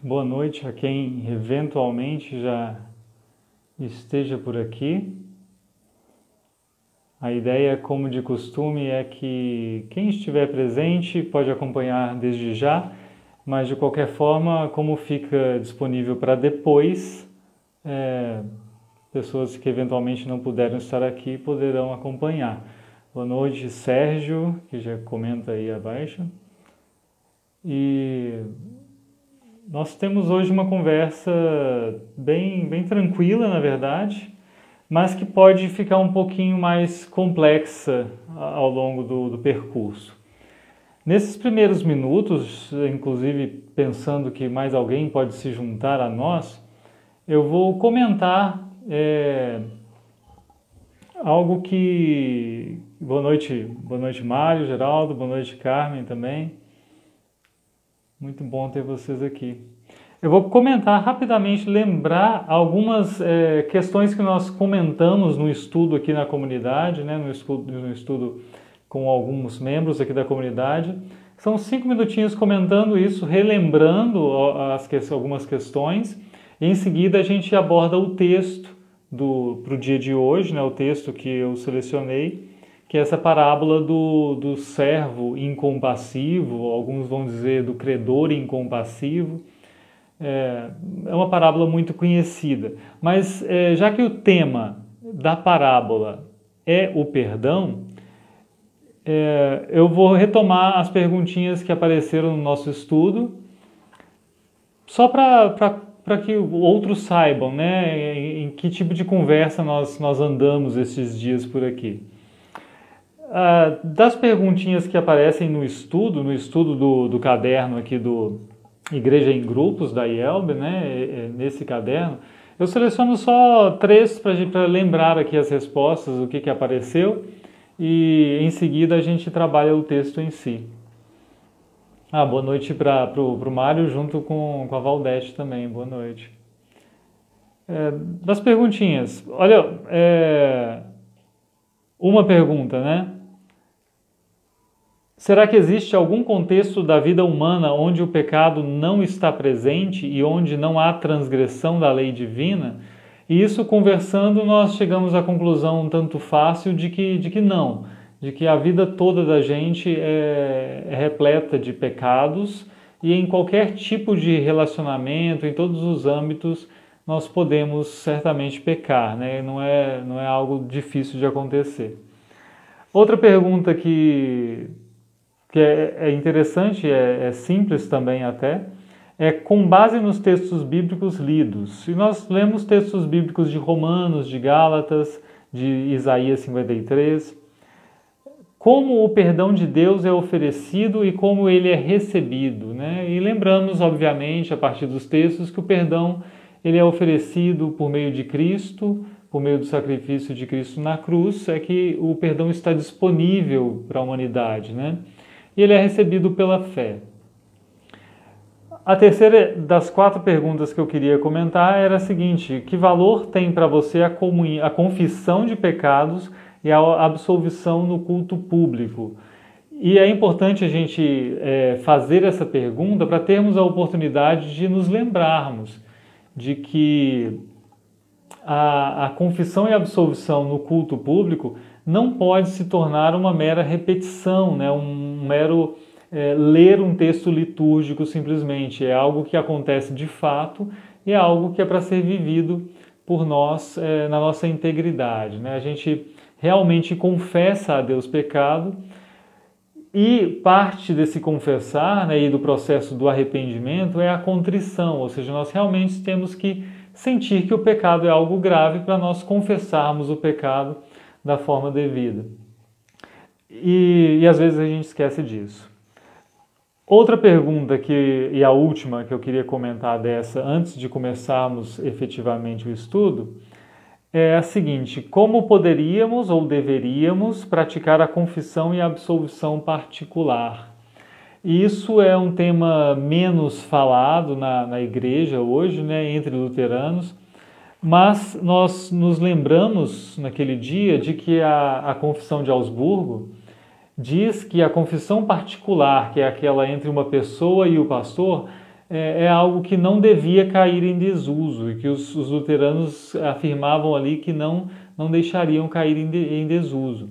Boa noite a quem eventualmente já esteja por aqui. A ideia, como de costume, é que quem estiver presente pode acompanhar desde já, mas de qualquer forma, como fica disponível para depois, pessoas que eventualmente não puderam estar aqui poderão acompanhar. Boa noite, Sérgio, que já comenta aí abaixo. E nós temos hoje uma conversa bem tranquila, na verdade, mas que pode ficar um pouquinho mais complexa ao longo do percurso. Nesses primeiros minutos, inclusive pensando que mais alguém pode se juntar a nós, eu vou comentar algo que... Boa noite Mário, Geraldo, boa noite Carmen também. Muito bom ter vocês aqui. Eu vou comentar rapidamente, lembrar algumas questões que nós comentamos no estudo aqui na comunidade, né, no estudo com alguns membros aqui da comunidade. São 5 minutinhos comentando isso, relembrando algumas questões. E em seguida a gente aborda o texto para o dia de hoje, né, o texto que eu selecionei, que é essa parábola do servo incompassivo, alguns vão dizer do credor incompassivo. É uma parábola muito conhecida, mas já que o tema da parábola é o perdão, eu vou retomar as perguntinhas que apareceram no nosso estudo, só para que outros saibam, né, em que tipo de conversa nós andamos esses dias por aqui. Das perguntinhas que aparecem no estudo do caderno aqui do Igreja em Grupos, da IELB, né, nesse caderno, eu seleciono só 3 para lembrar aqui as respostas, o que apareceu, e em seguida a gente trabalha o texto em si. Boa noite para o Mário, junto com a Valdete também, boa noite. Das perguntinhas, olha, uma pergunta, né? Será que existe algum contexto da vida humana onde o pecado não está presente e onde não há transgressão da lei divina? E isso, conversando, nós chegamos à conclusão um tanto fácil de que não, de que a vida toda da gente é repleta de pecados e em qualquer tipo de relacionamento, em todos os âmbitos, nós podemos certamente pecar, né? Não é algo difícil de acontecer. Outra pergunta que é interessante, é simples também até, com base nos textos bíblicos lidos. E nós lemos textos bíblicos de Romanos, de Gálatas, de Isaías 53, como o perdão de Deus é oferecido e como ele é recebido, né? E lembramos, obviamente, a partir dos textos, que o perdão ele é oferecido por meio de Cristo, por meio do sacrifício de Cristo na cruz, é que o perdão está disponível para a humanidade, né? E ele é recebido pela fé. A terceira das 4 perguntas que eu queria comentar era a seguinte: que valor tem para você a confissão de pecados e a absolvição no culto público? E é importante a gente fazer essa pergunta para termos a oportunidade de nos lembrarmos de que a confissão e a absolvição no culto público não pode se tornar uma mera repetição, né? Um mero ler um texto litúrgico simplesmente. É algo que acontece de fato e é algo que é para ser vivido por nós na nossa integridade, né? A gente realmente confessa a Deus pecado e parte desse confessar, né, e do processo do arrependimento é a contrição, ou seja, nós realmente temos que sentir que o pecado é algo grave para nós confessarmos o pecado da forma devida. E às vezes a gente esquece disso. Outra pergunta, e a última que eu queria comentar dessa, antes de começarmos efetivamente o estudo, é a seguinte: como poderíamos ou deveríamos praticar a confissão e a absolvição particular? E isso é um tema menos falado na igreja hoje, né, entre luteranos, mas nós nos lembramos naquele dia de que a Confissão de Augsburgo diz que a confissão particular, que é aquela entre uma pessoa e o pastor, é algo que não devia cair em desuso, e que os luteranos afirmavam ali que não deixariam cair em desuso.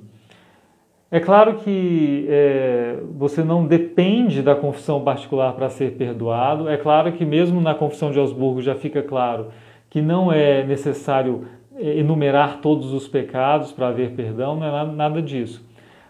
É claro que você não depende da confissão particular para ser perdoado. É claro que mesmo na confissão de Augsburgo já fica claro que não é necessário enumerar todos os pecados para haver perdão, não é nada disso.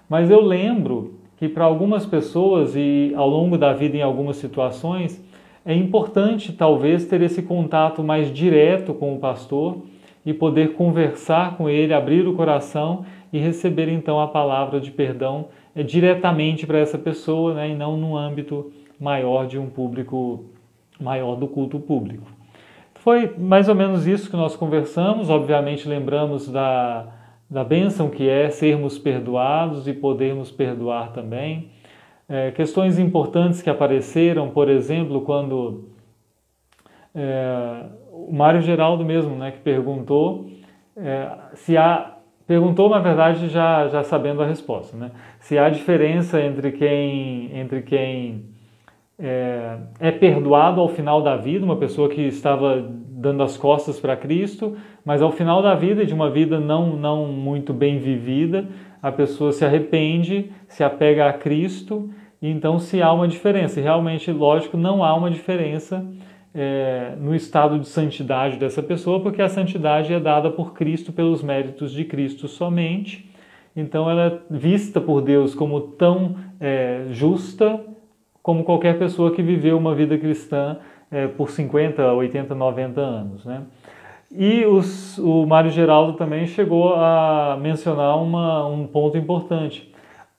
Mas eu lembro que para algumas pessoas e ao longo da vida em algumas situações é importante talvez ter esse contato mais direto com o pastor e poder conversar com ele, abrir o coração e receber então a palavra de perdão diretamente para essa pessoa, né, e não no âmbito maior de um público maior do culto público. Foi mais ou menos isso que nós conversamos. Obviamente lembramos da bênção que é sermos perdoados e podermos perdoar também. Questões importantes que apareceram, por exemplo, quando o Mário Geraldo mesmo, né, que perguntou perguntou, na verdade, já sabendo a resposta, né? Se há diferença entre quem é perdoado ao final da vida, uma pessoa que estava dando as costas para Cristo, mas ao final da vida, de uma vida não muito bem vivida, a pessoa se arrepende, se apega a Cristo, e então se há uma diferença. E realmente, lógico, não há uma diferença no estado de santidade dessa pessoa, porque a santidade é dada por Cristo, pelos méritos de Cristo somente. Então ela é vista por Deus como tão justa como qualquer pessoa que viveu uma vida cristã por 50, 80, 90 anos, né? E o Mário Geraldo também chegou a mencionar um ponto importante.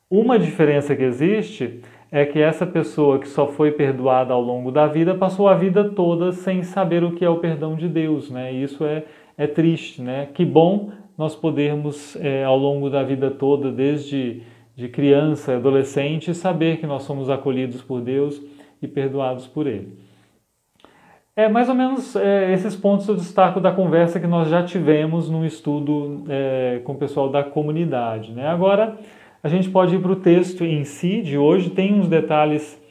Uma diferença que existe é que essa pessoa que só foi perdoada ao longo da vida passou a vida toda sem saber o que é o perdão de Deus, né? E isso é triste, né? Que bom nós podermos, ao longo da vida toda, desde de criança, adolescente, saber que nós somos acolhidos por Deus e perdoados por Ele. Mais ou menos esses pontos eu destaco da conversa que nós já tivemos no estudo com o pessoal da comunidade, né? Agora, a gente pode ir para o texto em si de hoje. Tem uns detalhes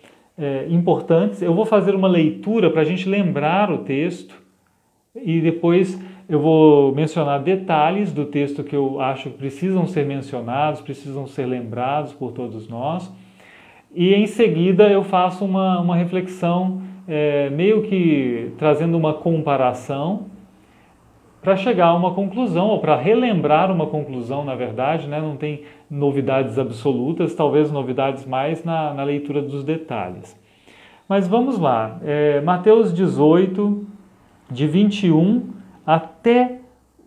importantes. Eu vou fazer uma leitura para a gente lembrar o texto e depois eu vou mencionar detalhes do texto que eu acho que precisam ser mencionados, precisam ser lembrados por todos nós. E em seguida eu faço uma reflexão, meio que trazendo uma comparação, para chegar a uma conclusão, ou para relembrar uma conclusão, na verdade, né? Não tem novidades absolutas, talvez novidades mais na leitura dos detalhes. Mas vamos lá, Mateus 18, de 21 até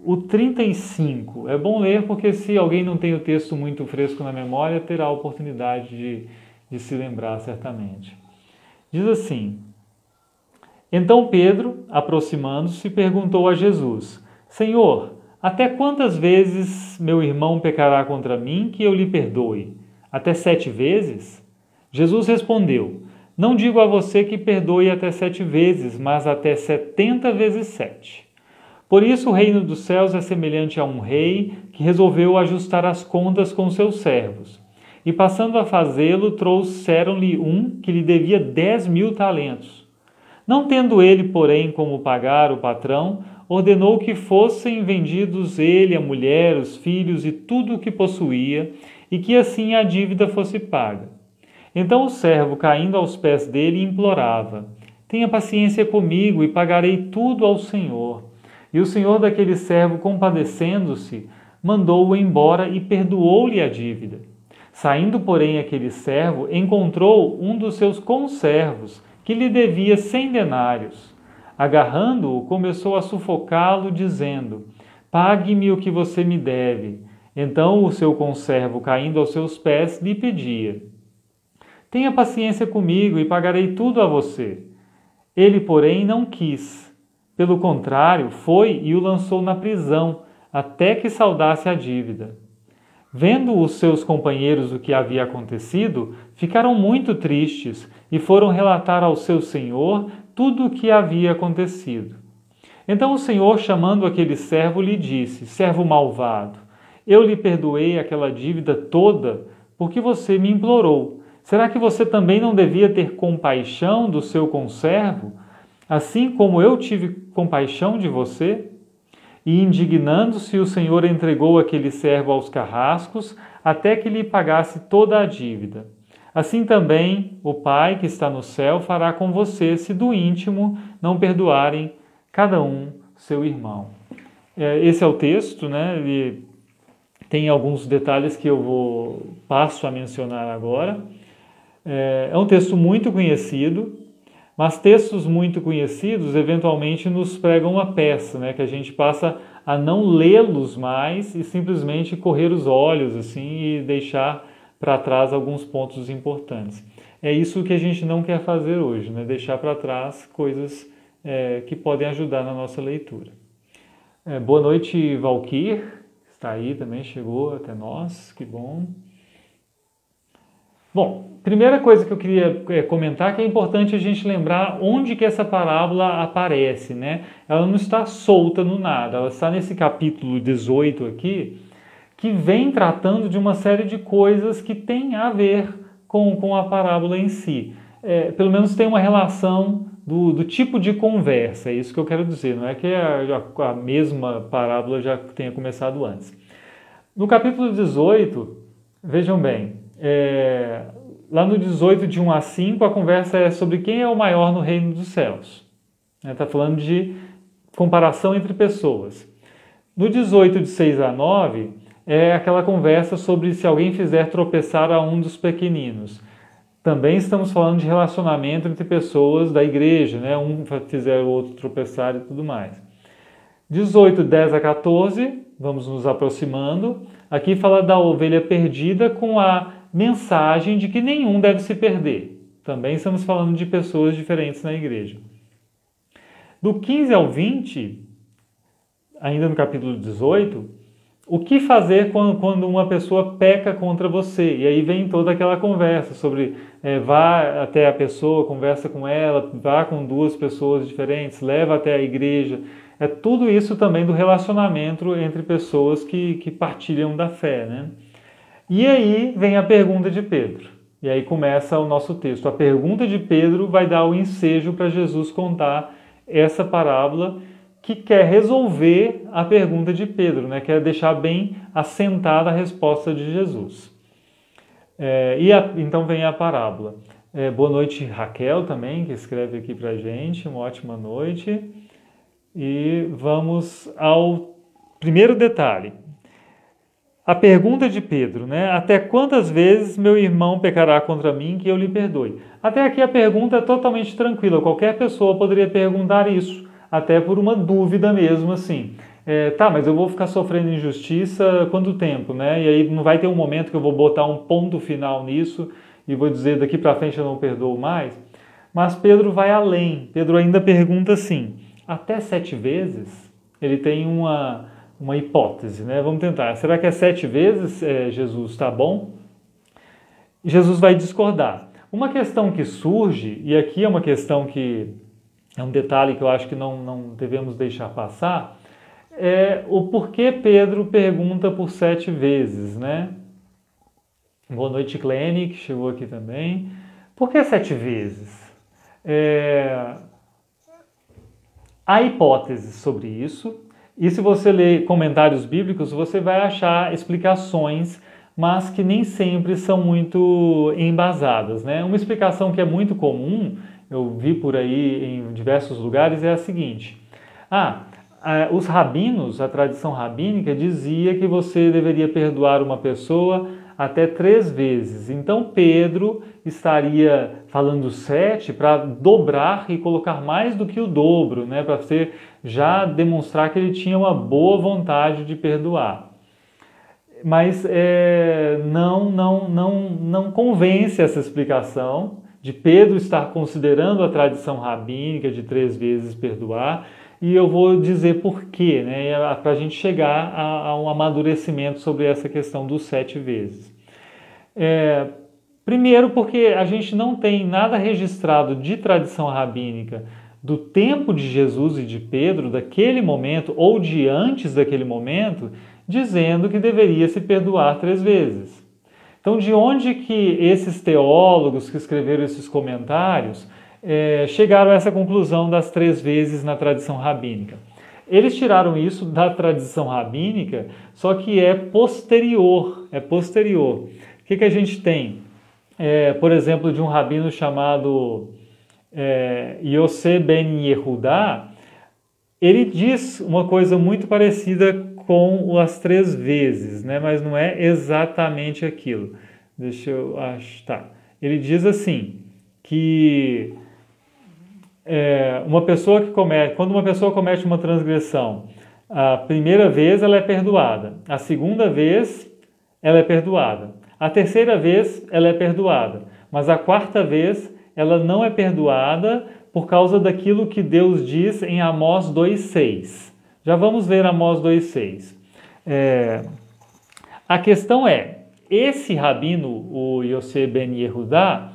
o 35. É bom ler porque se alguém não tem o texto muito fresco na memória, terá a oportunidade de se lembrar certamente. Diz assim: Então Pedro, aproximando-se, perguntou a Jesus: Senhor, até quantas vezes meu irmão pecará contra mim que eu lhe perdoe? Até 7 vezes? Jesus respondeu: Não digo a você que perdoe até 7 vezes, mas até 70 vezes 7. Por isso o reino dos céus é semelhante a um rei que resolveu ajustar as contas com seus servos. E passando a fazê-lo, trouxeram-lhe um que lhe devia 10.000 talentos. Não tendo ele, porém, como pagar o patrão, ordenou que fossem vendidos ele, a mulher, os filhos e tudo o que possuía, e que assim a dívida fosse paga. Então o servo, caindo aos pés dele, implorava: Tenha paciência comigo e pagarei tudo ao Senhor. E o senhor daquele servo, compadecendo-se, mandou-o embora e perdoou-lhe a dívida. Saindo, porém, aquele servo, encontrou um dos seus conservos, que lhe devia 100 denários. Agarrando-o, começou a sufocá-lo, dizendo: Pague-me o que você me deve. Então o seu conservo, caindo aos seus pés, lhe pedia: Tenha paciência comigo e pagarei tudo a você. Ele, porém, não quis. Pelo contrário, foi e o lançou na prisão, até que saldasse a dívida. Vendo os seus companheiros o que havia acontecido, ficaram muito tristes e foram relatar ao seu senhor tudo o que havia acontecido. Então o senhor, chamando aquele servo, lhe disse: Servo malvado, eu lhe perdoei aquela dívida toda porque você me implorou. Será que você também não devia ter compaixão do seu conservo, assim como eu tive compaixão de você? E indignando-se, o Senhor entregou aquele servo aos carrascos, até que lhe pagasse toda a dívida. Assim também o Pai que está no céu fará com você, se do íntimo não perdoarem cada um seu irmão. Esse é o texto, né? Ele tem alguns detalhes que eu passo a mencionar agora. É um texto muito conhecido, mas textos muito conhecidos eventualmente nos pregam uma peça, né? Que a gente passa a não lê-los mais e simplesmente correr os olhos assim e deixar para trás alguns pontos importantes. É isso que a gente não quer fazer hoje, né? Deixar para trás coisas que podem ajudar na nossa leitura. Boa noite, Valquir, está aí também, chegou até nós, que bom. Bom, primeira coisa que eu queria comentar que é importante a gente lembrar onde que essa parábola aparece, né? Ela não está solta no nada, ela está nesse capítulo 18 aqui, que vem tratando de uma série de coisas que tem a ver com a parábola em si. Pelo menos tem uma relação do tipo de conversa, é isso que eu quero dizer, não é que a mesma parábola já tenha começado antes. No capítulo 18, vejam bem, lá no 18, de 1 a 5, a conversa é sobre quem é o maior no reino dos céus. Está falando de comparação entre pessoas. No 18, de 6 a 9, é aquela conversa sobre se alguém fizer tropeçar a um dos pequeninos. Também estamos falando de relacionamento entre pessoas da igreja, né? Um fizer o outro tropeçar e tudo mais. 18, 10 a 14, vamos nos aproximando. Aqui fala da ovelha perdida com a mensagem de que nenhum deve se perder. Também estamos falando de pessoas diferentes na igreja. Do 15 ao 20, ainda no capítulo 18, o que fazer quando uma pessoa peca contra você? E aí vem toda aquela conversa sobre vá até a pessoa, conversa com ela, vá com duas pessoas diferentes, leva até a igreja. É tudo isso também do relacionamento entre pessoas que partilham da fé, né? E aí vem a pergunta de Pedro. E aí começa o nosso texto. A pergunta de Pedro vai dar o ensejo para Jesus contar essa parábola que quer resolver a pergunta de Pedro, né? Quer deixar bem assentada a resposta de Jesus. Então vem a parábola. Boa noite, Raquel, também, que escreve aqui para a gente. Uma ótima noite. E vamos ao primeiro detalhe. A pergunta de Pedro, né? Até quantas vezes meu irmão pecará contra mim que eu lhe perdoe? Até aqui a pergunta é totalmente tranquila. Qualquer pessoa poderia perguntar isso, até por uma dúvida mesmo, assim. Mas eu vou ficar sofrendo injustiça quanto tempo, né? E aí não vai ter um momento que eu vou botar um ponto final nisso e vou dizer daqui para frente eu não perdoo mais. Mas Pedro vai além. Pedro ainda pergunta assim, até 7 vezes? Ele tem uma hipótese, né? Vamos tentar. Será que é 7 vezes, Jesus, tá bom? Jesus vai discordar. Uma questão que surge, e aqui é uma questão que é um detalhe que eu acho que não devemos deixar passar, é o porquê Pedro pergunta por 7 vezes, né? Boa noite, Clene, que chegou aqui também. Por que 7 vezes? Há hipóteses sobre isso, e se você ler comentários bíblicos, você vai achar explicações, mas que nem sempre são muito embasadas, né? Uma explicação que é muito comum, eu vi por aí em diversos lugares, é a seguinte. Os rabinos, a tradição rabínica, dizia que você deveria perdoar uma pessoa até 3 vezes. Então Pedro estaria falando 7 para dobrar e colocar mais do que o dobro, né? Para já demonstrar que ele tinha uma boa vontade de perdoar. Mas não convence essa explicação de Pedro estar considerando a tradição rabínica de 3 vezes perdoar, e eu vou dizer por quê, né? Para a gente chegar a um amadurecimento sobre essa questão dos 7 vezes. Primeiro porque a gente não tem nada registrado de tradição rabínica do tempo de Jesus e de Pedro, daquele momento, ou de antes daquele momento, dizendo que deveria se perdoar 3 vezes. Então, de onde que esses teólogos que escreveram esses comentários chegaram a essa conclusão das 3 vezes na tradição rabínica? Eles tiraram isso da tradição rabínica, só que é posterior. O que a gente tem? Por exemplo, de um rabino chamado Yosef ben Yehudá, ele diz uma coisa muito parecida com as 3 vezes, né? Mas não é exatamente aquilo. Deixa eu achar. Ele diz assim, que quando uma pessoa comete uma transgressão, a primeira vez ela é perdoada, a segunda vez ela é perdoada, a terceira vez ela é perdoada, mas a quarta vez ela não é perdoada por causa daquilo que Deus diz em Amós 2,6. Já vamos ver Amós 2,6. A questão esse rabino, o Yosef ben Yehudá,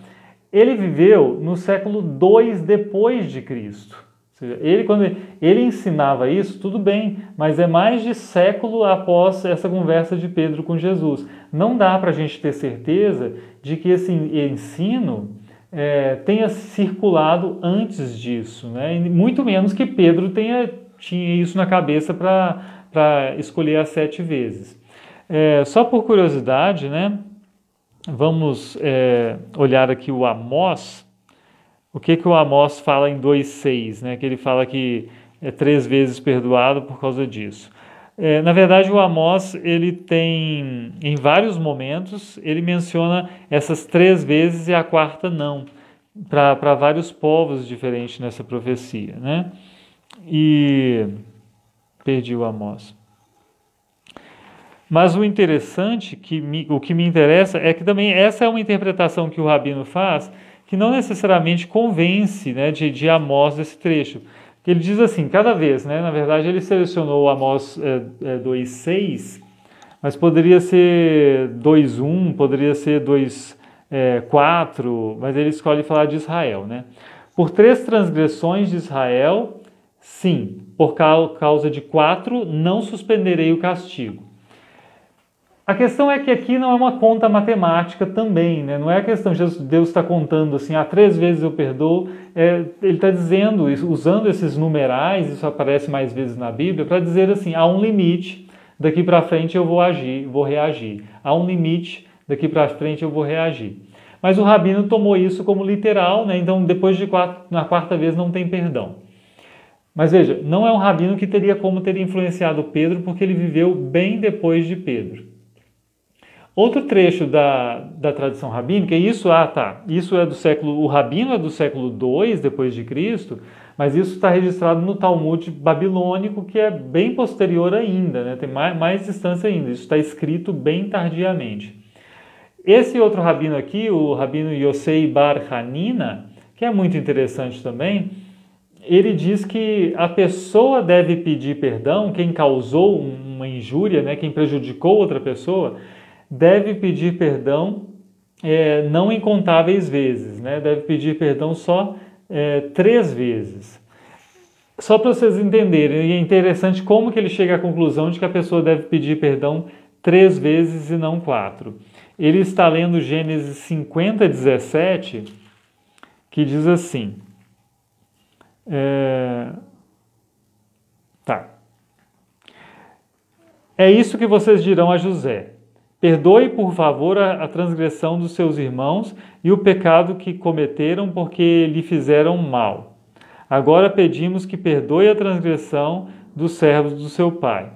ele viveu no século 2 depois de Cristo. Ou seja, quando ele ensinava isso, tudo bem, mas é mais de século após essa conversa de Pedro com Jesus. Não dá para a gente ter certeza de que esse ensino tenha circulado antes disso, né? E muito menos que Pedro tinha isso na cabeça para escolher as 7 vezes. Só por curiosidade, né? Vamos olhar aqui o Amós. O que o Amós fala em 2,6, né? Que ele fala que é 3 vezes perdoado por causa disso. Na verdade, o Amós, ele tem, em vários momentos, ele menciona essas 3 vezes e a quarta não, para vários povos diferentes nessa profecia, né? E perdi o Amós. Mas o interessante, o que me interessa, é que também essa é uma interpretação que o rabino faz, que não necessariamente convence, né, de Amós desse trecho. Ele diz assim, cada vez, né, na verdade ele selecionou Amós 2,6, mas poderia ser 2,1, poderia ser 2,4, mas ele escolhe falar de Israel, né? Por 3 transgressões de Israel, sim. Por causa de 4, não suspenderei o castigo. A questão é que aqui não é uma conta matemática também, né? Não é a questão de Deus está contando assim, 3 vezes eu perdoo. Ele está dizendo, usando esses numerais, isso aparece mais vezes na Bíblia, para dizer assim, há um limite, daqui para frente eu vou reagir. Há um limite, daqui para frente eu vou reagir. Mas o rabino tomou isso como literal, né? Então depois na 4ª vez não tem perdão. Mas veja, não é um rabino que teria como ter influenciado Pedro, porque ele viveu bem depois de Pedro. Outro trecho da tradição rabínica, isso é do século, o rabino é do século 2 depois de Cristo, mas isso está registrado no Talmud babilônico, que é bem posterior ainda, né? Tem mais distância ainda, isso está escrito bem tardiamente. Esse outro rabino aqui, o rabino Yosei Bar Hanina, que é muito interessante também, ele diz que a pessoa deve pedir perdão, quem causou uma injúria, né? Quem prejudicou outra pessoa, deve pedir perdão não incontáveis vezes, né? Deve pedir perdão só 3 vezes. Só para vocês entenderem, é interessante como que ele chega à conclusão de que a pessoa deve pedir perdão 3 vezes e não 4. Ele está lendo Gênesis 50:17, que diz assim, é isso que vocês dirão a José. Perdoe, por favor, a transgressão dos seus irmãos e o pecado que cometeram porque lhe fizeram mal. Agora pedimos que perdoe a transgressão dos servos do seu pai.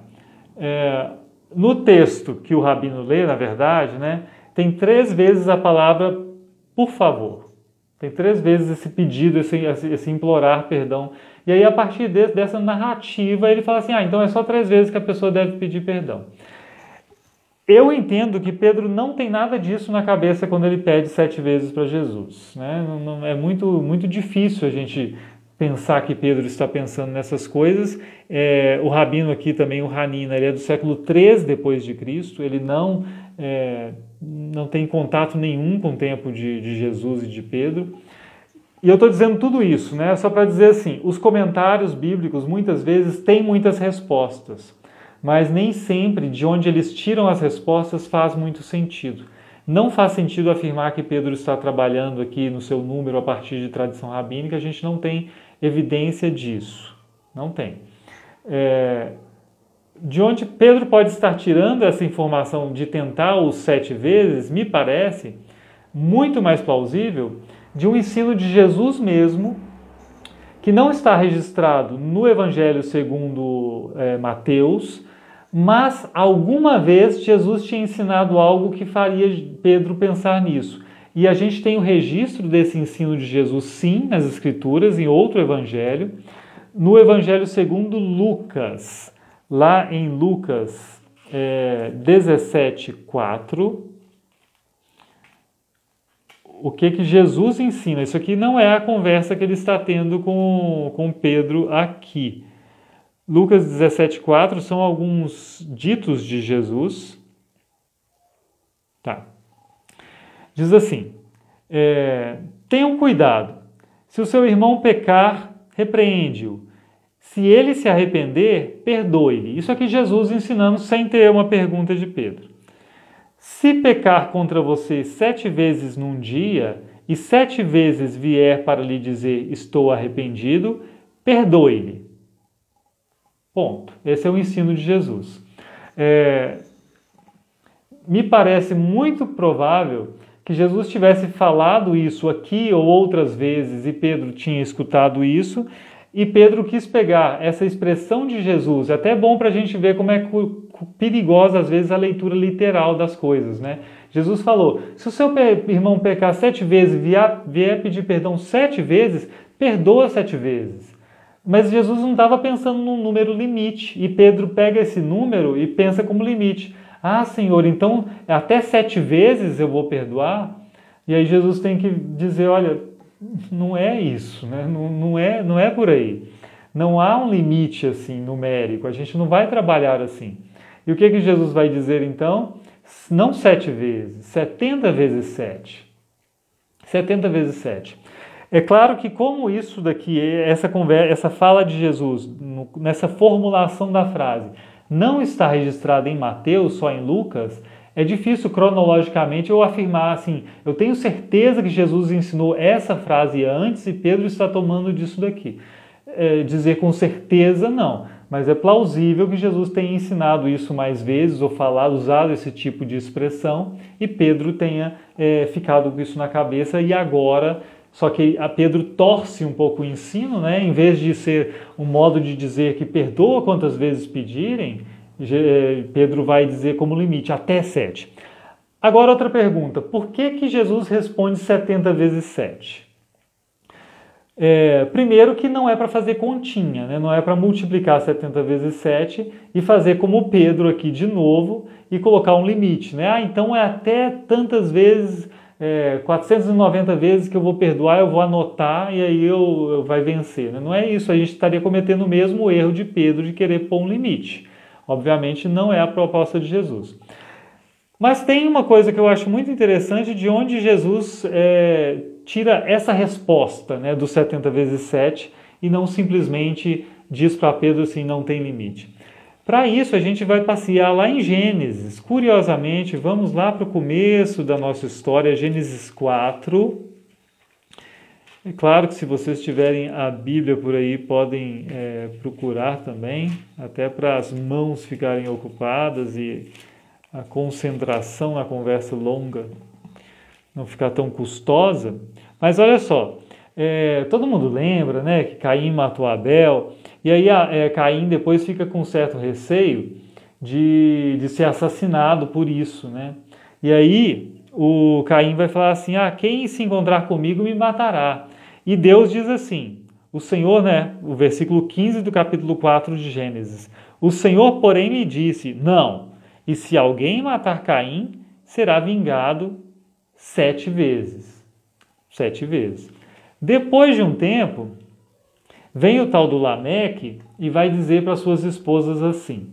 No texto que o rabino lê, na verdade, né, tem 3 vezes a palavra por favor. Tem 3 vezes esse pedido, esse implorar perdão. E aí, a partir dessa narrativa, ele fala assim, então é só 3 vezes que a pessoa deve pedir perdão. Eu entendo que Pedro não tem nada disso na cabeça quando ele pede 7 vezes para Jesus, né? É muito difícil a gente pensar que Pedro está pensando nessas coisas. O rabino aqui também, o Hanina, ele é do século 3 depois de Cristo, ele não tem contato nenhum com o tempo de Jesus e de Pedro. E eu estou dizendo tudo isso, né? Só para dizer assim, os comentários bíblicos muitas vezes têm muitas respostas, mas nem sempre de onde eles tiram as respostas faz muito sentido. Não faz sentido afirmar que Pedro está trabalhando aqui no seu número a partir de tradição rabínica, a gente não tem evidência disso. Não tem. De onde Pedro pode estar tirando essa informação de tentar os 7 vezes, me parece muito mais plausível de um ensino de Jesus mesmo, que não está registrado no Evangelho segundo Mateus, mas alguma vez Jesus tinha ensinado algo que faria Pedro pensar nisso. E a gente tem o registro desse ensino de Jesus, sim, nas Escrituras, em outro Evangelho, no Evangelho segundo Lucas, lá em Lucas 17:4, o que Jesus ensina? Isso aqui não é a conversa que ele está tendo com Pedro aqui. Lucas 17:4 são alguns ditos de Jesus. Tá. Diz assim, tenham cuidado, se o seu irmão pecar, repreende-o. Se ele se arrepender, perdoe-lhe. Isso aqui Jesus ensinando sem ter uma pergunta de Pedro. Se pecar contra você 7 vezes num dia, e 7 vezes vier para lhe dizer, estou arrependido, perdoe-lhe. Ponto. Esse é o ensino de Jesus. Me parece muito provável que Jesus tivesse falado isso aqui ou outras vezes e Pedro tinha escutado isso e Pedro quis pegar essa expressão de Jesus. É até bom para a gente ver como é perigosa às vezes a leitura literal das coisas, né? Jesus falou, se o seu irmão pecar 7 vezes e vier pedir perdão 7 vezes, perdoa 7 vezes. Mas Jesus não estava pensando num número limite e Pedro pega esse número e pensa como limite. Ah, Senhor, então até 7 vezes eu vou perdoar? E aí Jesus tem que dizer, olha, não é isso, né? Não é por aí. Não há um limite assim numérico, a gente não vai trabalhar assim. E o que Jesus vai dizer então? Não 7 vezes, 70 vezes 7. 70 vezes 7. É claro que como isso daqui, essa fala de Jesus, nessa formulação da frase, não está registrada em Mateus, só em Lucas, é difícil cronologicamente eu afirmar assim, eu tenho certeza que Jesus ensinou essa frase antes e Pedro está tomando disso daqui. Dizer com certeza não, mas é plausível que Jesus tenha ensinado isso mais vezes ou usado esse tipo de expressão e Pedro tenha ficado com isso na cabeça e agora... Só que a Pedro torce um pouco o ensino, né? Em vez de ser um modo de dizer que perdoa quantas vezes pedirem, Pedro vai dizer como limite, até 7. Agora outra pergunta, por que Jesus responde 70 vezes 7? Primeiro que não é para fazer continha, né? Não é para multiplicar 70 vezes 7 e fazer como Pedro aqui de novo e colocar um limite, né? Então é até tantas vezes... 490 vezes que eu vou perdoar, eu vou anotar e aí eu vai vencer. Né? Não é isso, a gente estaria cometendo o mesmo erro de Pedro de querer pôr um limite. Obviamente não é a proposta de Jesus. Mas tem uma coisa que eu acho muito interessante de onde Jesus tira essa resposta, né, dos 70 vezes 7 e não simplesmente diz para Pedro assim, não tem limite. Para isso, a gente vai passear lá em Gênesis. Curiosamente, vamos lá para o começo da nossa história, Gênesis 4. É claro que se vocês tiverem a Bíblia por aí, podem procurar também, até para as mãos ficarem ocupadas e a concentração na conversa longa não ficar tão custosa. Mas olha só, todo mundo lembra, né, que Caim matou Abel... E aí Caim depois fica com certo receio de ser assassinado por isso, né? E aí o Caim vai falar assim, quem se encontrar comigo me matará. E Deus diz assim, o Senhor, né? O versículo 15 do capítulo 4 de Gênesis. O Senhor, porém, lhe disse, não, e se alguém matar Caim, será vingado 7 vezes. 7 vezes. Depois de um tempo... Vem o tal do Lameque e vai dizer para suas esposas assim,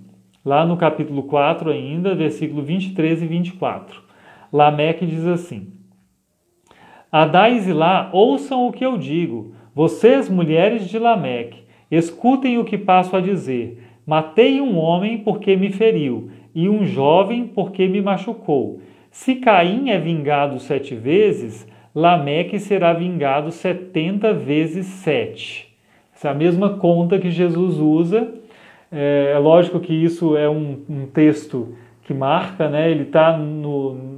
lá no capítulo 4 ainda, versículo 23 e 24. Lameque diz assim, Adá e Zilá, ouçam o que eu digo, vocês, mulheres de Lameque, escutem o que passo a dizer. Matei um homem porque me feriu, e um jovem porque me machucou. Se Caim é vingado 7 vezes, Lameque será vingado 70 vezes 7. Essa é a mesma conta que Jesus usa. É lógico que isso é um texto que marca, né? Ele está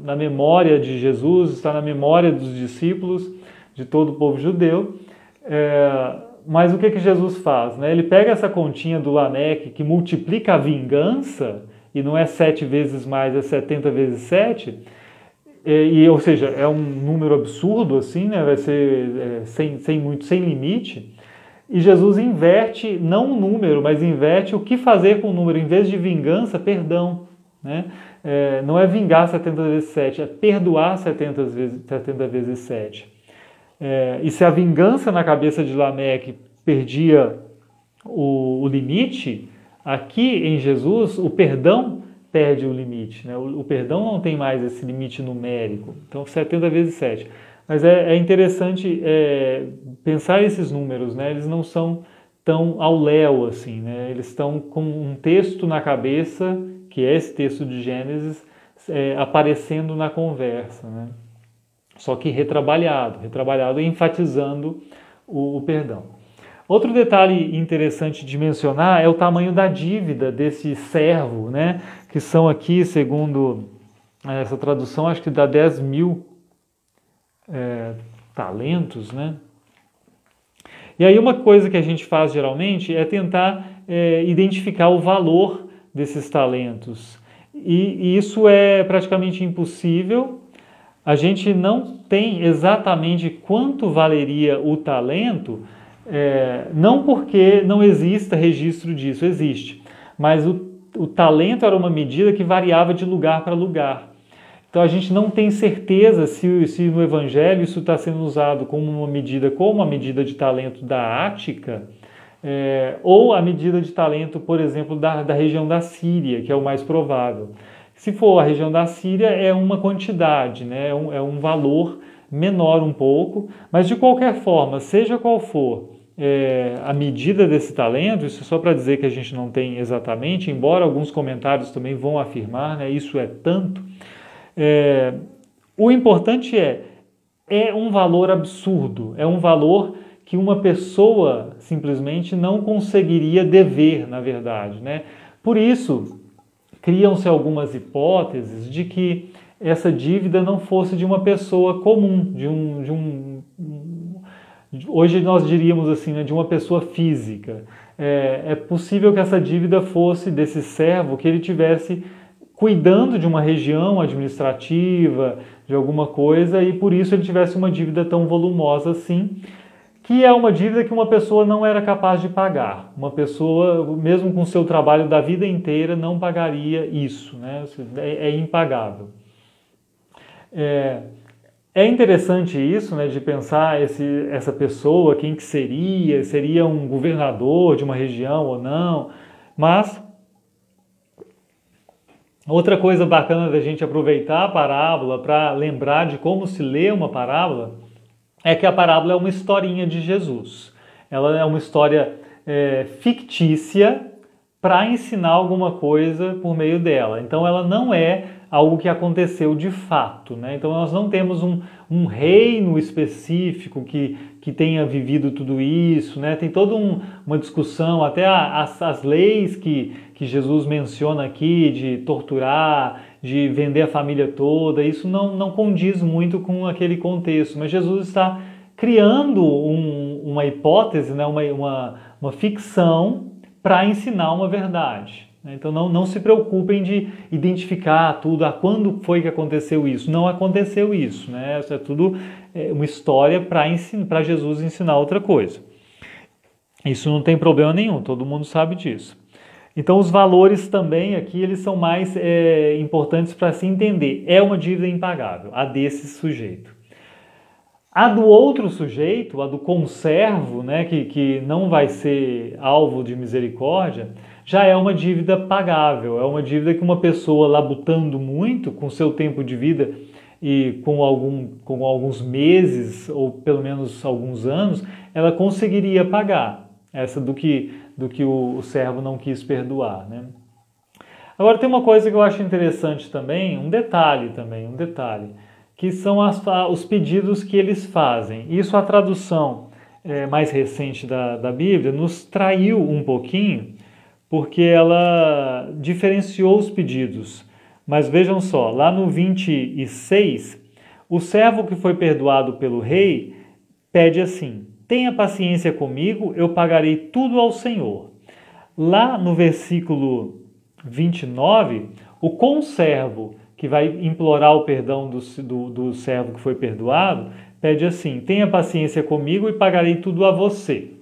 na memória de Jesus, está na memória dos discípulos, de todo o povo judeu. Mas o que Jesus faz? Né? Ele pega essa continha do Lameque, que multiplica a vingança, e não é 7 vezes mais, é 70 vezes 7, ou seja, é um número absurdo, assim, né? Vai ser sem limite. E Jesus inverte, não o número, mas inverte o que fazer com o número. Em vez de vingança, perdão. Né? Não é vingar 70 vezes 7, é perdoar 70 vezes 7. E se a vingança na cabeça de Lameque perdia o limite, aqui em Jesus o perdão perde o limite. Né? O perdão não tem mais esse limite numérico. Então 70 vezes 7. Mas é interessante pensar esses números, né? Eles não são tão ao léu assim, né? Eles estão com um texto na cabeça, que é esse texto de Gênesis, aparecendo na conversa, né? Só que retrabalhado e enfatizando o perdão. Outro detalhe interessante de mencionar é o tamanho da dívida desse servo, né? Que são aqui, segundo essa tradução, acho que dá 10 mil talentos, né? E aí uma coisa que a gente faz geralmente é tentar identificar o valor desses talentos. E isso é praticamente impossível. A gente não tem exatamente quanto valeria o talento, não porque não exista registro disso, existe. Mas o talento era uma medida que variava de lugar para lugar. Então a gente não tem certeza se no Evangelho isso está sendo usado como a medida de talento da Ática, ou a medida de talento, por exemplo, da região da Síria, que é o mais provável. Se for a região da Síria, é uma quantidade, né? É um valor menor um pouco, mas de qualquer forma, seja qual for a medida desse talento, isso é só para dizer que a gente não tem exatamente, embora alguns comentários também vão afirmar, né? Isso é tanto. O importante é um valor absurdo, é um valor que uma pessoa simplesmente não conseguiria dever, na verdade, né? Por isso, criam-se algumas hipóteses de que essa dívida não fosse de uma pessoa comum, hoje nós diríamos assim, né, de uma pessoa física. É possível que essa dívida fosse desse servo, que ele tivesse cuidando de uma região administrativa, de alguma coisa, e por isso ele tivesse uma dívida tão volumosa assim, que é uma dívida que uma pessoa não era capaz de pagar. Uma pessoa, mesmo com o seu trabalho da vida inteira, não pagaria isso, né? É impagável. É interessante isso, né, de pensar essa pessoa, quem que seria um governador de uma região ou não, mas outra coisa bacana da gente aproveitar a parábola para lembrar de como se lê uma parábola é que a parábola é uma historinha de Jesus. Ela é uma história fictícia para ensinar alguma coisa por meio dela. Então ela não é algo que aconteceu de fato, né? Então nós não temos um reino específico que tenha vivido tudo isso, né? Tem toda uma discussão, até as leis que Jesus menciona aqui, de torturar, de vender a família toda, isso não condiz muito com aquele contexto, mas Jesus está criando uma hipótese, né? uma ficção para ensinar uma verdade. Então não se preocupem de identificar tudo, quando foi que aconteceu isso. Não aconteceu isso, né? Isso é tudo uma história para Jesus ensinar outra coisa. Isso não tem problema nenhum, todo mundo sabe disso. Então os valores também aqui eles são mais importantes para se entender. É uma dívida impagável, a desse sujeito. A do outro sujeito, a do conservo, né, que não vai ser alvo de misericórdia, já é uma dívida pagável, é uma dívida que uma pessoa labutando muito com seu tempo de vida e com alguns meses ou pelo menos alguns anos, ela conseguiria pagar essa do que o servo não quis perdoar, né? Agora tem uma coisa que eu acho interessante também, um detalhe, que são os pedidos que eles fazem. Isso a tradução mais recente da Bíblia nos traiu um pouquinho, porque ela diferenciou os pedidos. Mas vejam só, lá no 26, o servo que foi perdoado pelo rei pede assim: tenha paciência comigo, eu pagarei tudo ao Senhor. Lá no versículo 29, o conservo que vai implorar o perdão do servo que foi perdoado, pede assim: tenha paciência comigo e pagarei tudo a você.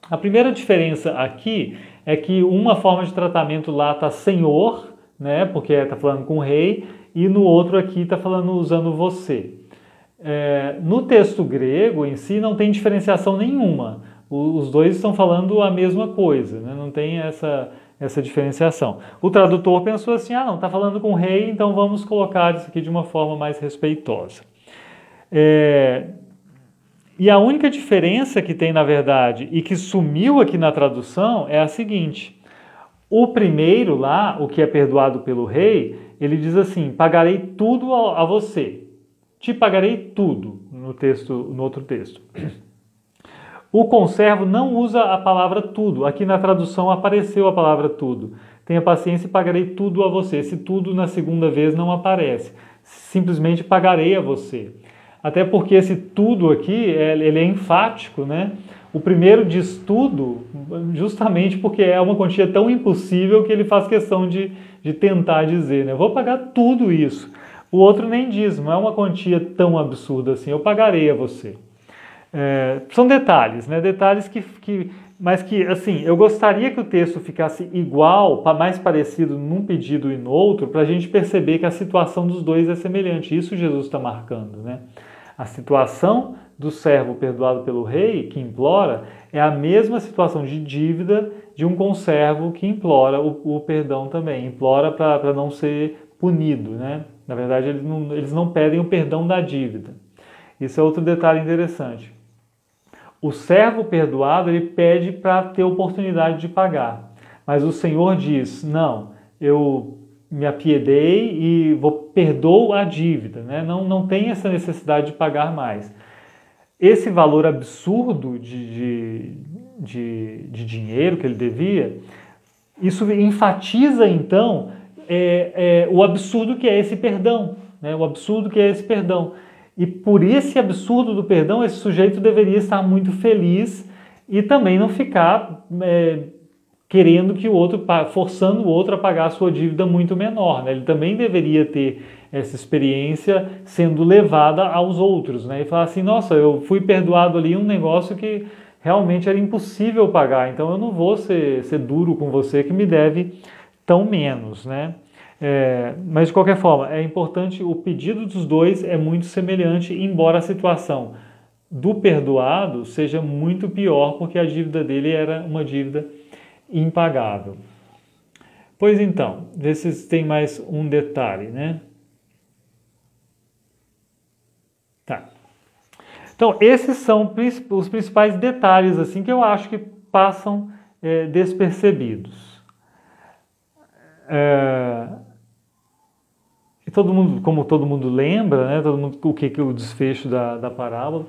A primeira diferença aqui é que uma forma de tratamento lá está senhor, né, porque está falando com o rei, e no outro aqui está falando usando você. No texto grego em si não tem diferenciação nenhuma. Os dois estão falando a mesma coisa, né? Não tem essa diferenciação. O tradutor pensou assim: não, está falando com o rei, então vamos colocar isso aqui de uma forma mais respeitosa. E a única diferença que tem, na verdade, e que sumiu aqui na tradução é a seguinte: o primeiro lá, o que é perdoado pelo rei, ele diz assim: pagarei tudo a você. Te pagarei tudo, no outro texto. O conservo não usa a palavra tudo. Aqui na tradução apareceu a palavra tudo. Tenha paciência e pagarei tudo a você. Esse tudo na segunda vez não aparece. Simplesmente pagarei a você. Até porque esse tudo aqui, ele é enfático, né? O primeiro diz tudo justamente porque é uma quantia tão impossível que ele faz questão de tentar dizer, né? Eu vou pagar tudo isso. O outro nem diz, não é uma quantia tão absurda assim, eu pagarei a você. São detalhes, né? Detalhes mas que, assim, eu gostaria que o texto ficasse igual, mais parecido num pedido e no outro, para a gente perceber que a situação dos dois é semelhante. Isso Jesus está marcando, né? A situação do servo perdoado pelo rei, que implora, é a mesma situação de dívida de um conservo que implora o perdão também, implora para não ser punido, né? Na verdade, eles não pedem o perdão da dívida. Isso é outro detalhe interessante. O servo perdoado, ele pede para ter oportunidade de pagar. Mas o Senhor diz: não, eu me apiedei e perdoo a dívida, né? Não tem essa necessidade de pagar mais. Esse valor absurdo de dinheiro que ele devia, isso enfatiza então o absurdo que é esse perdão, né? O absurdo que é esse perdão. E por esse absurdo do perdão, esse sujeito deveria estar muito feliz e também não ficar querendo que o outro, forçando o outro a pagar a sua dívida muito menor, né? Ele também deveria ter essa experiência sendo levada aos outros, né? E falar assim: nossa, eu fui perdoado ali um negócio que realmente era impossível pagar, então eu não vou ser duro com você que me deve tão menos, né? Mas de qualquer forma, é importante, o pedido dos dois é muito semelhante, embora a situação do perdoado seja muito pior, porque a dívida dele era uma dívida impagável. Pois então, vê se tem mais um detalhe, né? Tá. Então, esses são os principais detalhes assim que eu acho que passam despercebidos. E como todo mundo lembra, né? O que é o desfecho da parábola.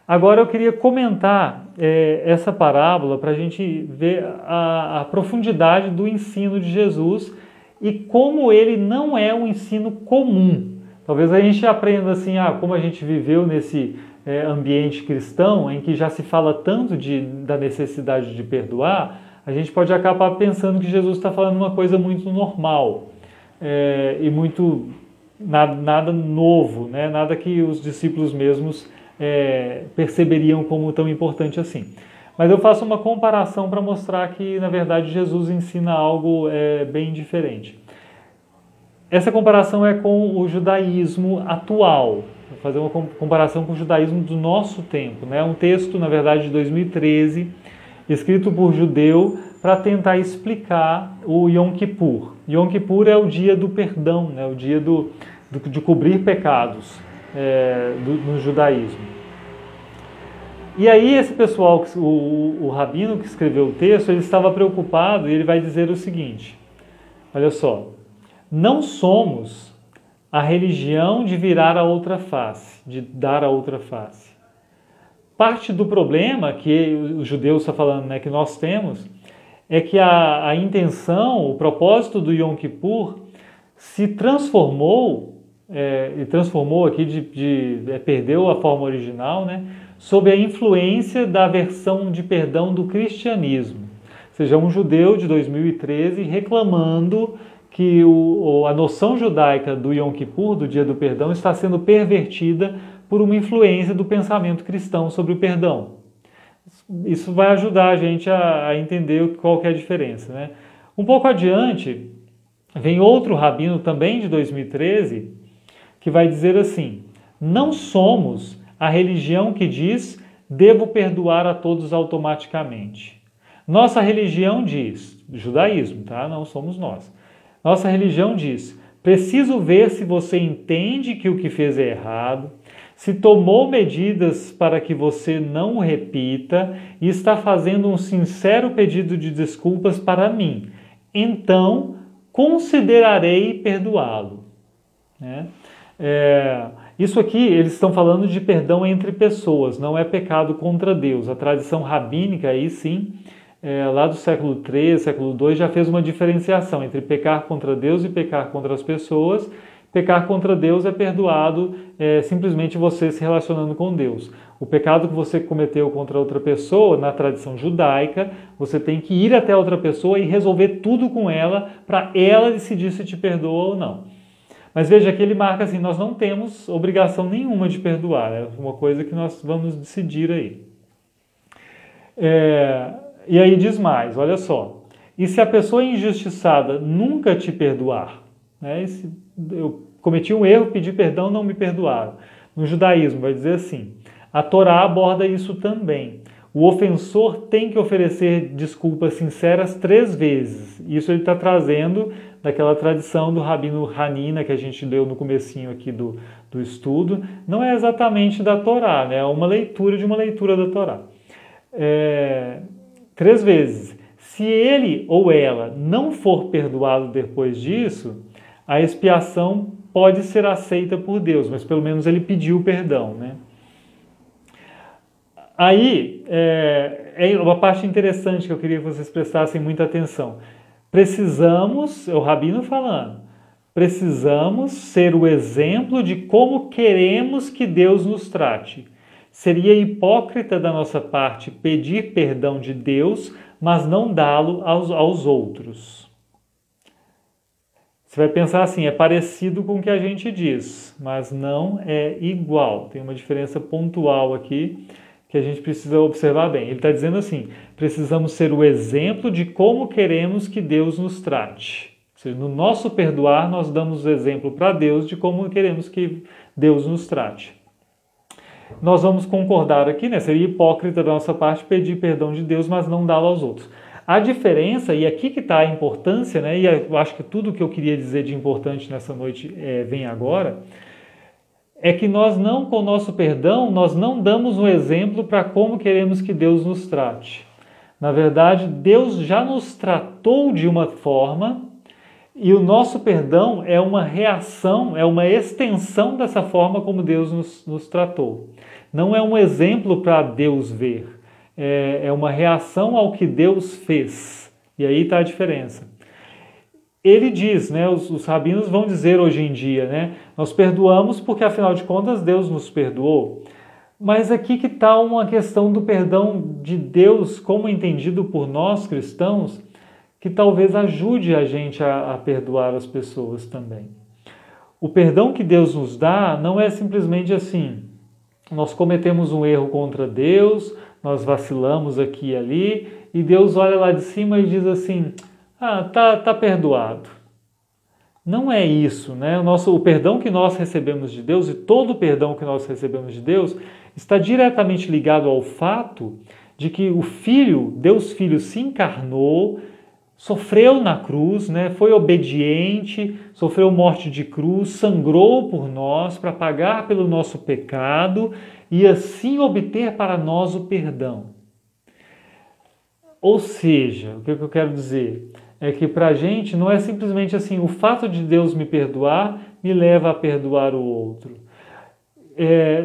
Agora eu queria comentar essa parábola para a gente ver a profundidade do ensino de Jesus e como ele não é um ensino comum. Talvez a gente aprenda assim, como a gente viveu nesse ambiente cristão, em que já se fala tanto da necessidade de perdoar, a gente pode acabar pensando que Jesus está falando uma coisa muito normal e muito nada novo, né? Nada que os discípulos mesmos perceberiam como tão importante assim. Mas eu faço uma comparação para mostrar que, na verdade, Jesus ensina algo bem diferente. Essa comparação é com o judaísmo atual. Vou fazer uma comparação com o judaísmo do nosso tempo, né? Um texto, na verdade, de 2013, escrito por judeu para tentar explicar o Yom Kippur. Yom Kippur é o dia do perdão, né? O dia de cobrir pecados no judaísmo. E aí esse pessoal, o rabino que escreveu o texto, ele estava preocupado e ele vai dizer o seguinte: olha só, Não somos a religião de virar a outra face, de dar a outra face. Parte do problema que os judeus estão falando, né, que nós temos, é que a intenção, o propósito do Yom Kippur se transformou, e transformou aqui, perdeu a forma original, né, sob a influência da versão de perdão do cristianismo. Ou seja, um judeu de 2013 reclamando que a noção judaica do Yom Kippur, do Dia do Perdão, está sendo pervertida por uma influência do pensamento cristão sobre o perdão. Isso vai ajudar a gente a entender qual que é a diferença, né? Um pouco adiante, vem outro rabino também de 2013, que vai dizer assim: não somos a religião que diz devo perdoar a todos automaticamente. Nossa religião diz, judaísmo, tá? Não somos nós. Nossa religião diz, preciso ver se você entende que o que fez é errado, se tomou medidas para que você não o repita e está fazendo um sincero pedido de desculpas para mim. Então, considerarei perdoá-lo. Né? Isso aqui, eles estão falando de perdão entre pessoas, não é pecado contra Deus. A tradição rabínica, aí sim, lá do século III, século II, já fez uma diferenciação entre pecar contra Deus e pecar contra as pessoas. Pecar contra Deus é perdoado simplesmente você se relacionando com Deus. O pecado que você cometeu contra outra pessoa, na tradição judaica, você tem que ir até outra pessoa e resolver tudo com ela para ela decidir se te perdoa ou não. Mas veja que ele marca assim, nós não temos obrigação nenhuma de perdoar, é uma coisa que nós vamos decidir aí. E aí diz mais, olha só, e se a pessoa injustiçada nunca te perdoar, né, eu cometi um erro, pedi perdão, não me perdoaram. No judaísmo vai dizer assim, a Torá aborda isso também. O ofensor tem que oferecer desculpas sinceras 3 vezes. Isso ele está trazendo daquela tradição do Rabino Hanina, que a gente leu no comecinho aqui do estudo. Não é exatamente da Torá, né? É uma leitura de uma leitura da Torá. 3 vezes. Se ele ou ela não for perdoado depois disso, a expiação pode ser aceita por Deus, mas pelo menos ele pediu perdão, né? Aí, é uma parte interessante que eu queria que vocês prestassem muita atenção. Precisamos, é o Rabino falando, precisamos ser o exemplo de como queremos que Deus nos trate. Seria hipócrita da nossa parte pedir perdão de Deus, mas não dá-lo aos outros. Você vai pensar assim, é parecido com o que a gente diz, mas não é igual. Tem uma diferença pontual aqui que a gente precisa observar bem. Ele está dizendo assim, precisamos ser o exemplo de como queremos que Deus nos trate. Ou seja, no nosso perdoar, nós damos o exemplo para Deus de como queremos que Deus nos trate. Nós vamos concordar aqui, né? Seria hipócrita da nossa parte pedir perdão de Deus, mas não dá-lo aos outros. A diferença, e aqui que está a importância, né? E eu acho que tudo que eu queria dizer de importante nessa noite vem agora, é que nós não, com o nosso perdão, nós não damos um exemplo para como queremos que Deus nos trate. Na verdade, Deus já nos tratou de uma forma e o nosso perdão é uma reação, é uma extensão dessa forma como Deus nos tratou. Não é um exemplo para Deus ver, é uma reação ao que Deus fez. E aí está a diferença. Ele diz, né, os rabinos vão dizer hoje em dia, né, nós perdoamos porque afinal de contas Deus nos perdoou. Mas aqui que está uma questão do perdão de Deus como entendido por nós cristãos, que talvez ajude a gente a perdoar as pessoas também. O perdão que Deus nos dá não é simplesmente assim, nós cometemos um erro contra Deus, nós vacilamos aqui e ali, e Deus olha lá de cima e diz assim, tá perdoado. Não é isso, né? O perdão que nós recebemos de Deus, e todo o perdão que nós recebemos de Deus, está diretamente ligado ao fato de que o Filho, Deus Filho, se encarnou, sofreu na cruz, né? Foi obediente, sofreu morte de cruz, sangrou por nós para pagar pelo nosso pecado e assim obter para nós o perdão. Ou seja, o que eu quero dizer? é que para a gente não é simplesmente assim, o fato de Deus me perdoar me leva a perdoar o outro.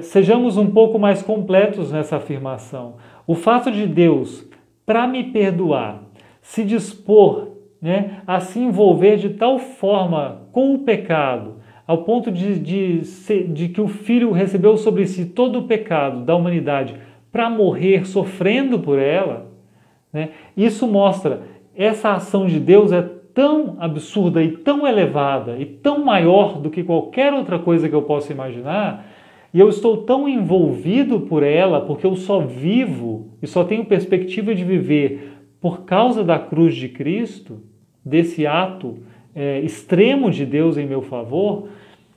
Sejamos um pouco mais completos nessa afirmação. O fato de Deus, para me perdoar, se dispor, né, a se envolver de tal forma com o pecado, ao ponto de que o Filho recebeu sobre si todo o pecado da humanidade para morrer sofrendo por ela, né, isso mostra, essa ação de Deus é tão absurda e tão elevada e tão maior do que qualquer outra coisa que eu possa imaginar, e eu estou tão envolvido por ela, porque eu só vivo e só tenho perspectiva de viver por causa da cruz de Cristo, desse ato extremo de Deus em meu favor,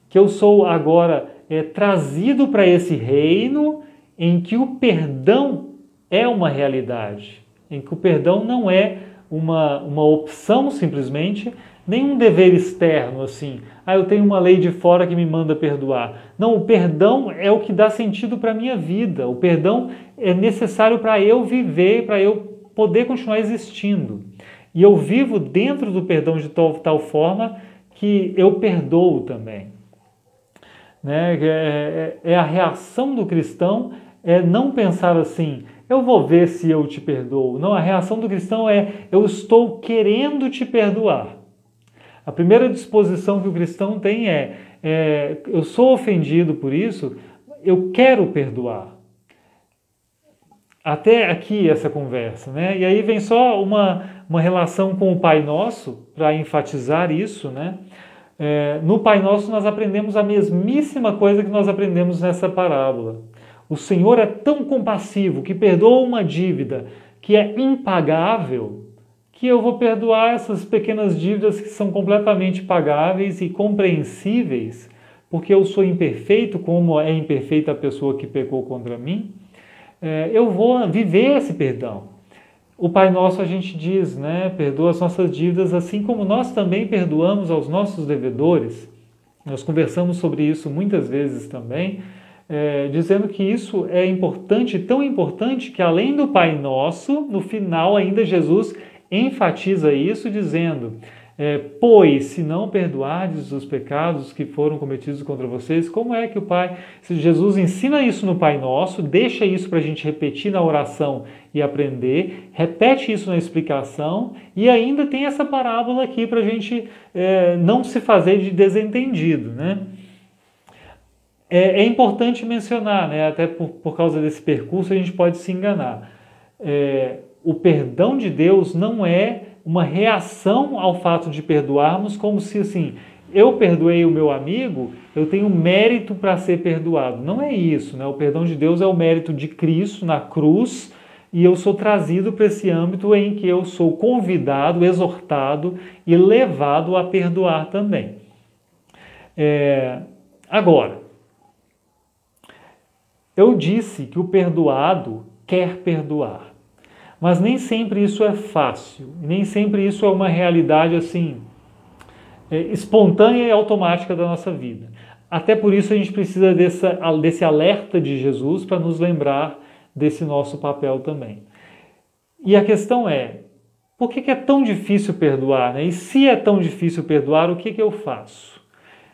que eu sou agora trazido para esse reino em que o perdão é uma realidade, em que o perdão não é uma opção simplesmente, nem um dever externo, assim, eu tenho uma lei de fora que me manda perdoar. Não, o perdão é o que dá sentido para a minha vida, o perdão é necessário para eu viver, para eu poder continuar existindo. E eu vivo dentro do perdão de tal forma que eu perdoo também. Né? A reação do cristão é não pensar assim, eu vou ver se eu te perdoo. Não, a reação do cristão é, eu estou querendo te perdoar. A primeira disposição que o cristão tem eu sou ofendido por isso, eu quero perdoar. Até aqui essa conversa, né? E aí vem só uma relação com o Pai Nosso, para enfatizar isso, né? No Pai Nosso nós aprendemos a mesmíssima coisa que nós aprendemos nessa parábola. O Senhor é tão compassivo que perdoa uma dívida que é impagável, que eu vou perdoar essas pequenas dívidas que são completamente pagáveis e compreensíveis, porque eu sou imperfeito, como é imperfeita a pessoa que pecou contra mim. Eu vou viver esse perdão. O Pai Nosso a gente diz, né, perdoa as nossas dívidas assim como nós também perdoamos aos nossos devedores. Nós conversamos sobre isso muitas vezes também, dizendo que isso é importante, tão importante que além do Pai Nosso, no final ainda Jesus enfatiza isso dizendo, pois se não perdoardes os pecados que foram cometidos contra vocês, como é que o Pai... Se Jesus ensina isso no Pai Nosso, deixa isso para a gente repetir na oração e aprender, repete isso na explicação e ainda tem essa parábola aqui para a gente não se fazer de desentendido, né? É importante mencionar, né? Até por causa desse percurso a gente pode se enganar. O perdão de Deus não é uma reação ao fato de perdoarmos, como se assim, eu perdoei o meu amigo, eu tenho mérito para ser perdoado. Não é isso, né? O perdão de Deus é o mérito de Cristo na cruz e eu sou trazido para esse âmbito em que eu sou convidado, exortado e levado a perdoar também. Agora, eu disse que o perdoado quer perdoar. Mas nem sempre isso é fácil, nem sempre isso é uma realidade assim espontânea e automática da nossa vida. Até por isso a gente precisa desse alerta de Jesus para nos lembrar desse nosso papel também. E a questão por que é tão difícil perdoar? Né? E se é tão difícil perdoar, o que eu faço?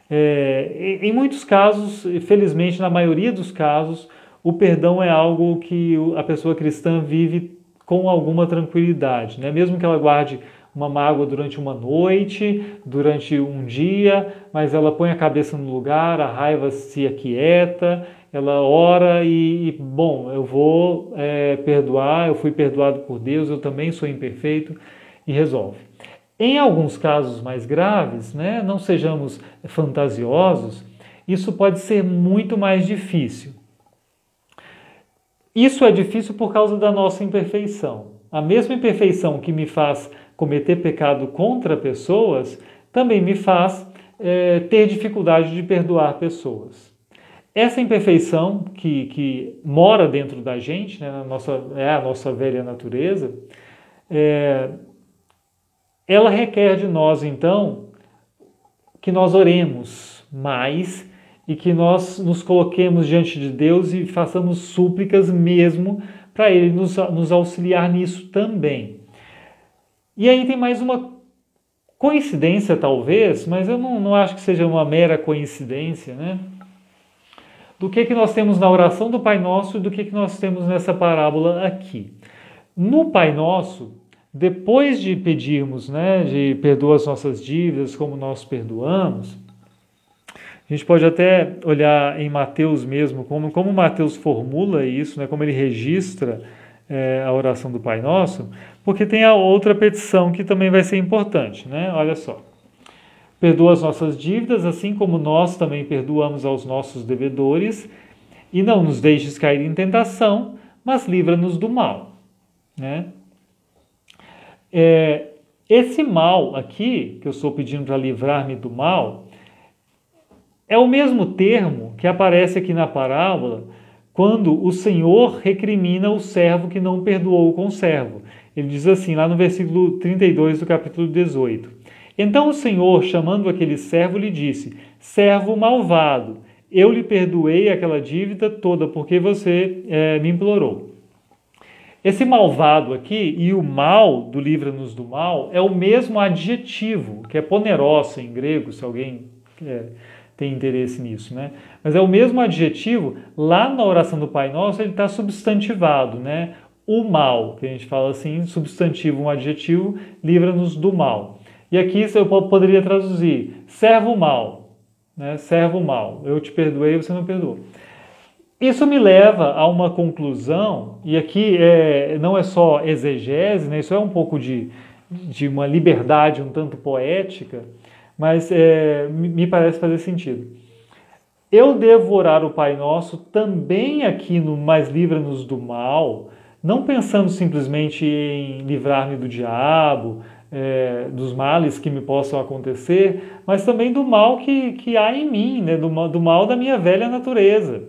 Em muitos casos, felizmente na maioria dos casos, o perdão é algo que a pessoa cristã vive com alguma tranquilidade, né? Mesmo que ela guarde uma mágoa durante uma noite, durante um dia, mas ela põe a cabeça no lugar, a raiva se aquieta, ela ora bom, eu vou perdoar, eu fui perdoado por Deus, eu também sou imperfeito, e resolve. Em alguns casos mais graves, né, não sejamos fantasiosos, isso pode ser muito mais difícil. Isso é difícil por causa da nossa imperfeição. A mesma imperfeição que me faz cometer pecado contra pessoas, também me faz ter dificuldade de perdoar pessoas. Essa imperfeição que mora dentro da gente, né, a nossa velha natureza, ela requer de nós, então, que nós oremos mais e que nós nos coloquemos diante de Deus e façamos súplicas mesmo para Ele nos auxiliar nisso também. E aí tem mais uma Coincidência talvez, mas eu não acho que seja uma mera coincidência, né? Do que nós temos na oração do Pai Nosso e do que nós temos nessa parábola aqui. No Pai Nosso, depois de pedirmos, né, de perdoar as nossas dívidas como nós perdoamos, a gente pode até olhar em Mateus mesmo, como Mateus formula isso, né, como ele registra a oração do Pai Nosso, porque tem a outra petição que também vai ser importante, né? Olha só. Perdoa as nossas dívidas, assim como nós também perdoamos aos nossos devedores, e não nos deixes cair em tentação, mas livra-nos do mal, né? Esse mal aqui, que eu estou pedindo para livrar-me do mal, é o mesmo termo que aparece aqui na parábola quando o Senhor recrimina o servo que não perdoou o conservo. Ele diz assim, lá no versículo 32 do capítulo 18. Então o Senhor, chamando aquele servo, lhe disse, servo malvado, eu lhe perdoei aquela dívida toda porque você me implorou. Esse malvado aqui, e o mal do livra-nos do mal, é o mesmo adjetivo, que é poneros em grego, se alguém tem interesse nisso, né? Mas é o mesmo adjetivo, lá na oração do Pai Nosso, ele está substantivado, né? O mal, que a gente fala assim, substantivo, um adjetivo, livra-nos do mal. E aqui eu poderia traduzir, servo mal, né? Servo mal, eu te perdoei, você não perdoou. Isso me leva a uma conclusão, e aqui não é só exegese, né? Isso é um pouco de uma liberdade um tanto poética, mas me parece fazer sentido. Eu devo orar o Pai Nosso também aqui no Mas Livra-nos do Mal, não pensando simplesmente em livrar-me do diabo, dos males que me possam acontecer, mas também do mal que há em mim, né? do mal da minha velha natureza.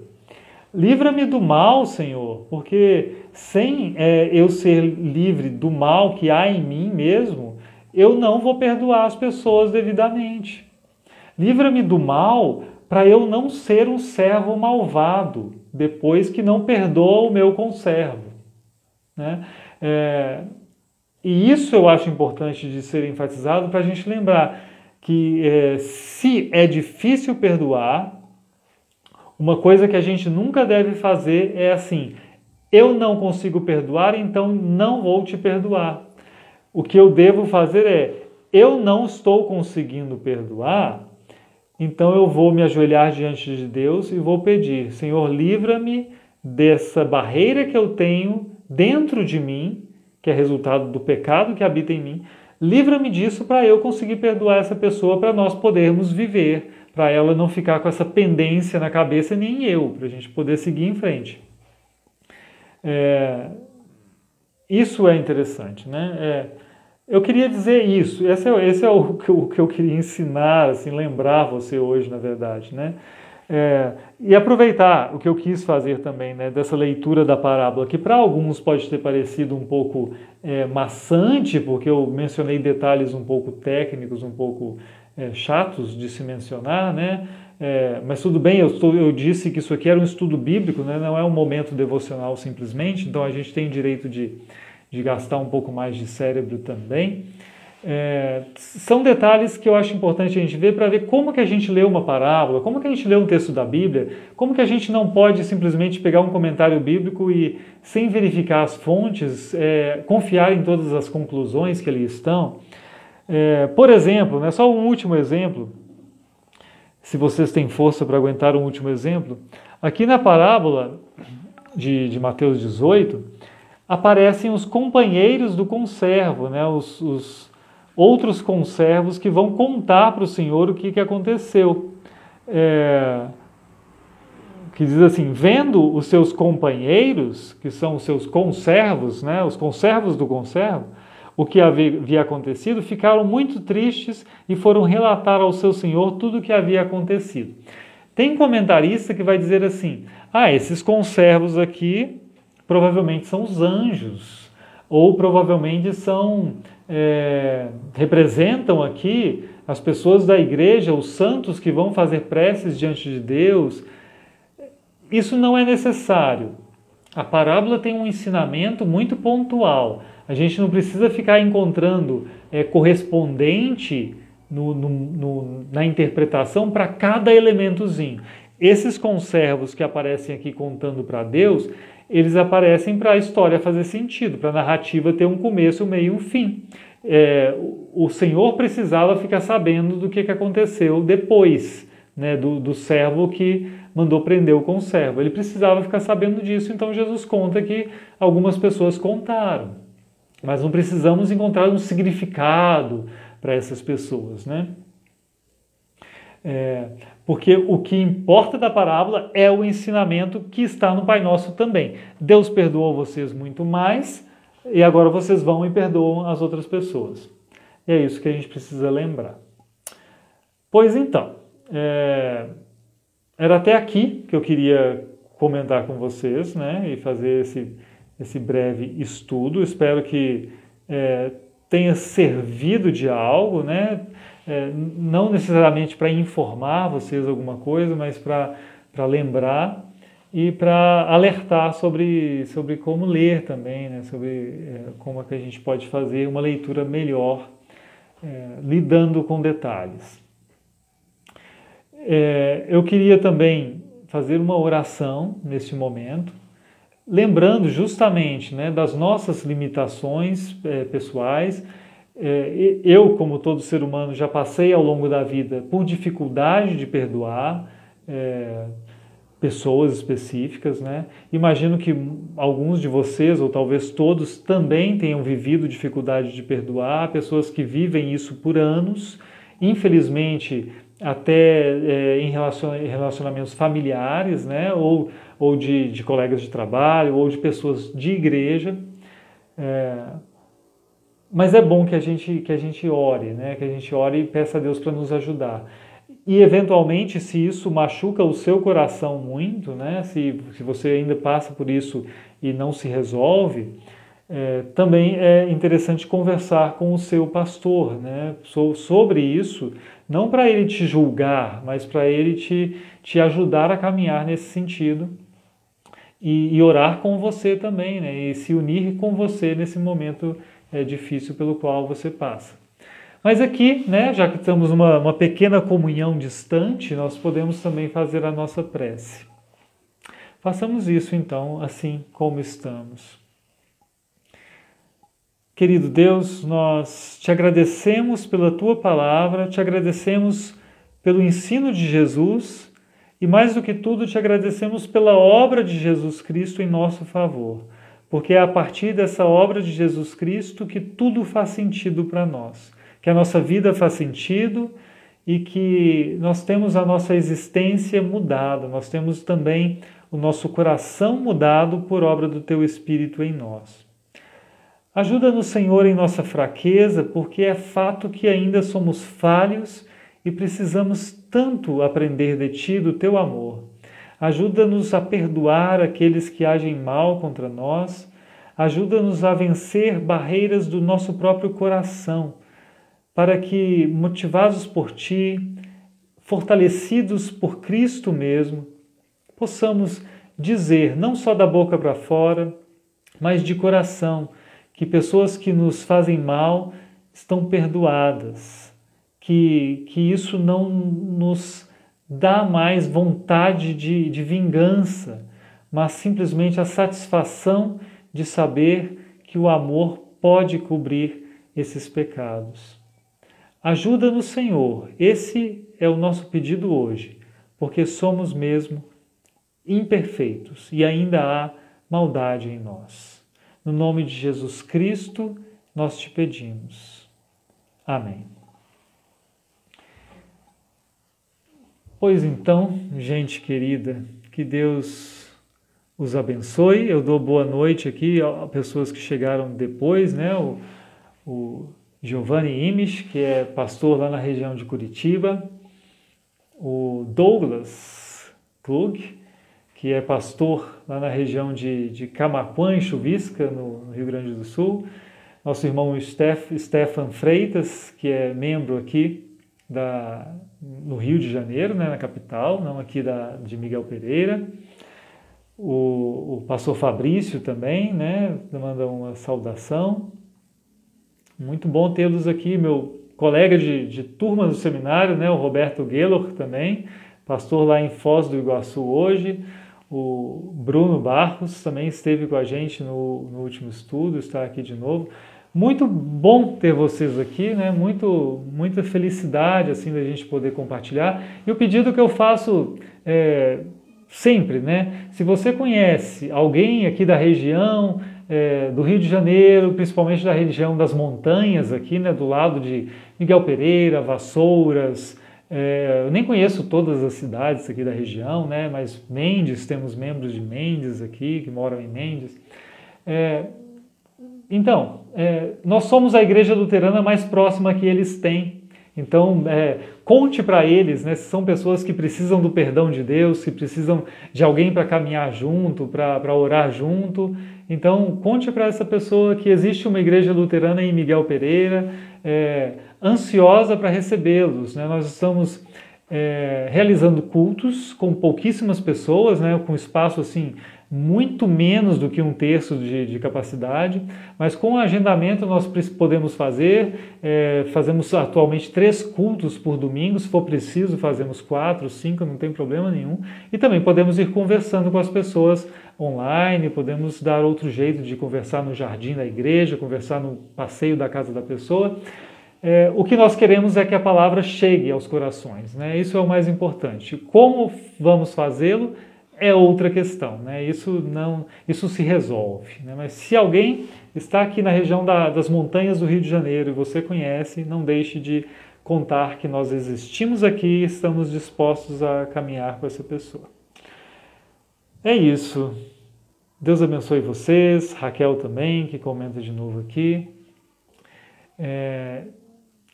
Livra-me do mal, Senhor, porque sem eu ser livre do mal que há em mim mesmo, eu não vou perdoar as pessoas devidamente. Livra-me do mal para eu não ser um servo malvado, depois que não perdoa o meu conservo, né? E isso eu acho importante de ser enfatizado para a gente lembrar que se é difícil perdoar, uma coisa que a gente nunca deve fazer é assim, eu não consigo perdoar, então não vou te perdoar. O que eu devo fazer eu não estou conseguindo perdoar, então eu vou me ajoelhar diante de Deus e vou pedir, Senhor, livra-me dessa barreira que eu tenho dentro de mim, que é resultado do pecado que habita em mim, livra-me disso para eu conseguir perdoar essa pessoa, para nós podermos viver, para ela não ficar com essa pendência na cabeça, nem eu, para a gente poder seguir em frente. Isso é interessante, né? Eu queria dizer isso, esse é o que eu queria ensinar, assim, lembrar você hoje, na verdade, né? E aproveitar o que eu quis fazer também, né, dessa leitura da parábola, que para alguns pode ter parecido um pouco maçante, porque eu mencionei detalhes um pouco técnicos, um pouco chatos de se mencionar, né? Mas tudo bem, eu disse que isso aqui era um estudo bíblico, né? Não é um momento devocional simplesmente, então a gente tem direito de gastar um pouco mais de cérebro também. São detalhes que eu acho importante a gente ver para ver como que a gente lê uma parábola, como que a gente lê um texto da Bíblia, como que a gente não pode simplesmente pegar um comentário bíblico e, sem verificar as fontes, confiar em todas as conclusões que ali estão. Por exemplo, né, só um último exemplo, se vocês têm força para aguentar um último exemplo, aqui na parábola de Mateus 18, aparecem os companheiros do conservo, né, os outros conservos que vão contar para o Senhor o que aconteceu. Que diz assim, vendo os seus companheiros, que são os seus conservos, né, os conservos do conservo, o que havia acontecido, ficaram muito tristes e foram relatar ao seu senhor tudo o que havia acontecido. Tem comentarista que vai dizer assim, esses conservos aqui provavelmente são os anjos, ou provavelmente representam aqui as pessoas da igreja, os santos que vão fazer preces diante de Deus. Isso não é necessário. A parábola tem um ensinamento muito pontual. A gente não precisa ficar encontrando correspondente na interpretação para cada elementozinho. Esses conservos que aparecem aqui contando para Deus, eles aparecem para a história fazer sentido, para a narrativa ter um começo, um meio e um fim. O Senhor precisava ficar sabendo do que aconteceu depois, né, do servo que mandou prender o conservo. Ele precisava ficar sabendo disso, então Jesus conta que algumas pessoas contaram. Mas não precisamos encontrar um significado para essas pessoas, né? Porque o que importa da parábola é o ensinamento que está no Pai Nosso também. Deus perdoou vocês muito mais e agora vocês vão e perdoam as outras pessoas. E é isso que a gente precisa lembrar. Pois então, era até aqui que eu queria comentar com vocês, né, e fazer esse breve estudo. Espero que tenha servido de algo, né? Não necessariamente para informar vocês alguma coisa, mas para lembrar e para alertar sobre como ler também, né? Sobre como é que a gente pode fazer uma leitura melhor, lidando com detalhes. Eu queria também fazer uma oração neste momento, lembrando justamente, né, das nossas limitações pessoais. Eu, como todo ser humano, já passei ao longo da vida por dificuldade de perdoar pessoas específicas, né? Imagino que alguns de vocês, ou talvez todos, também tenham vivido dificuldade de perdoar, pessoas que vivem isso por anos, infelizmente até em relacionamentos familiares, né? Ou de colegas de trabalho, ou de pessoas de igreja. Mas é bom que a gente ore, né? Que a gente ore e peça a Deus para nos ajudar. E, eventualmente, se isso machuca o seu coração muito, né? Se você ainda passa por isso e não se resolve, também é interessante conversar com o seu pastor, né? Sobre isso, não para ele te julgar, mas para ele te ajudar a caminhar nesse sentido e orar com você também, né? E se unir com você nesse momento difícil pelo qual você passa. Mas aqui, né, já que estamos numa pequena comunhão distante, nós podemos também fazer a nossa prece. Façamos isso então, assim como estamos. Querido Deus, nós te agradecemos pela tua palavra, te agradecemos pelo ensino de Jesus e, mais do que tudo, te agradecemos pela obra de Jesus Cristo em nosso favor. Porque é a partir dessa obra de Jesus Cristo que tudo faz sentido para nós, que a nossa vida faz sentido e que nós temos a nossa existência mudada, nós temos também o nosso coração mudado por obra do Teu Espírito em nós. Ajuda-nos, Senhor, em nossa fraqueza, porque é fato que ainda somos falhos e precisamos tanto aprender de Ti, do Teu amor. Ajuda-nos a perdoar aqueles que agem mal contra nós. Ajuda-nos a vencer barreiras do nosso próprio coração, para que, motivados por Ti, fortalecidos por Cristo mesmo, possamos dizer, não só da boca para fora, mas de coração, que pessoas que nos fazem mal estão perdoadas, que isso não nos dá mais vontade de vingança, mas simplesmente a satisfação de saber que o amor pode cobrir esses pecados. Ajuda-nos, Senhor, esse é o nosso pedido hoje, porque somos mesmo imperfeitos e ainda há maldade em nós. No nome de Jesus Cristo, nós te pedimos. Amém. Pois então, gente querida, que Deus os abençoe. Eu dou boa noite aqui a pessoas que chegaram depois, né? O Giovanni Imisch, que é pastor lá na região de Curitiba. O Douglas Klug, que é pastor lá na região de Camaquã, em Chuvisca, no Rio Grande do Sul. Nosso irmão Stefan Freitas, que é membro aqui no Rio de Janeiro, né, na capital, não aqui de Miguel Pereira. o pastor Fabrício também, né, manda uma saudação. Muito bom tê-los aqui, meu colega de turma do seminário, né, o Roberto Guelor também, pastor lá em Foz do Iguaçu hoje. O Bruno Barros também esteve com a gente no último estudo, está aqui de novo. Muito bom ter vocês aqui, né? Muita felicidade assim da gente poder compartilhar. E o pedido que eu faço sempre, né? Se você conhece alguém aqui da região do Rio de Janeiro, principalmente da região das montanhas aqui, né? Do lado de Miguel Pereira, Vassouras. Eu nem conheço todas as cidades aqui da região, né? Mas Mendes, temos membros de Mendes aqui que moram em Mendes. Então, nós somos a igreja luterana mais próxima que eles têm. Então, conte para eles, né, se são pessoas que precisam do perdão de Deus, que precisam de alguém para caminhar junto, para orar junto. Então, conte para essa pessoa que existe uma igreja luterana em Miguel Pereira, ansiosa para recebê-los, né? Nós estamos realizando cultos com pouquíssimas pessoas, né, com espaço assim muito menos do que 1/3 de capacidade, mas com o agendamento nós podemos fazemos atualmente 3 cultos por domingo, se for preciso fazemos 4, 5, não tem problema nenhum, e também podemos ir conversando com as pessoas online, podemos dar outro jeito de conversar no jardim da igreja, conversar no passeio da casa da pessoa. O que nós queremos é que a palavra chegue aos corações, né? Isso é o mais importante. Como vamos fazê-lo é outra questão, né? Isso se resolve, né? Mas se alguém está aqui na região das montanhas do Rio de Janeiro e você conhece, não deixe de contar que nós existimos aqui e estamos dispostos a caminhar com essa pessoa. É isso. Deus abençoe vocês, Raquel também, que comenta de novo aqui.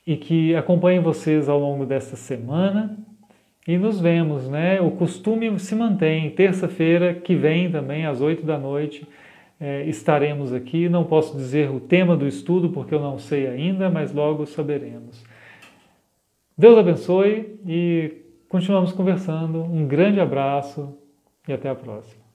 E que acompanhem vocês ao longo desta semana e nos vemos, né? O costume se mantém. Terça-feira que vem também, às 8 da noite, estaremos aqui. Não posso dizer o tema do estudo porque eu não sei ainda, mas logo saberemos. Deus abençoe e continuamos conversando. Um grande abraço e até a próxima.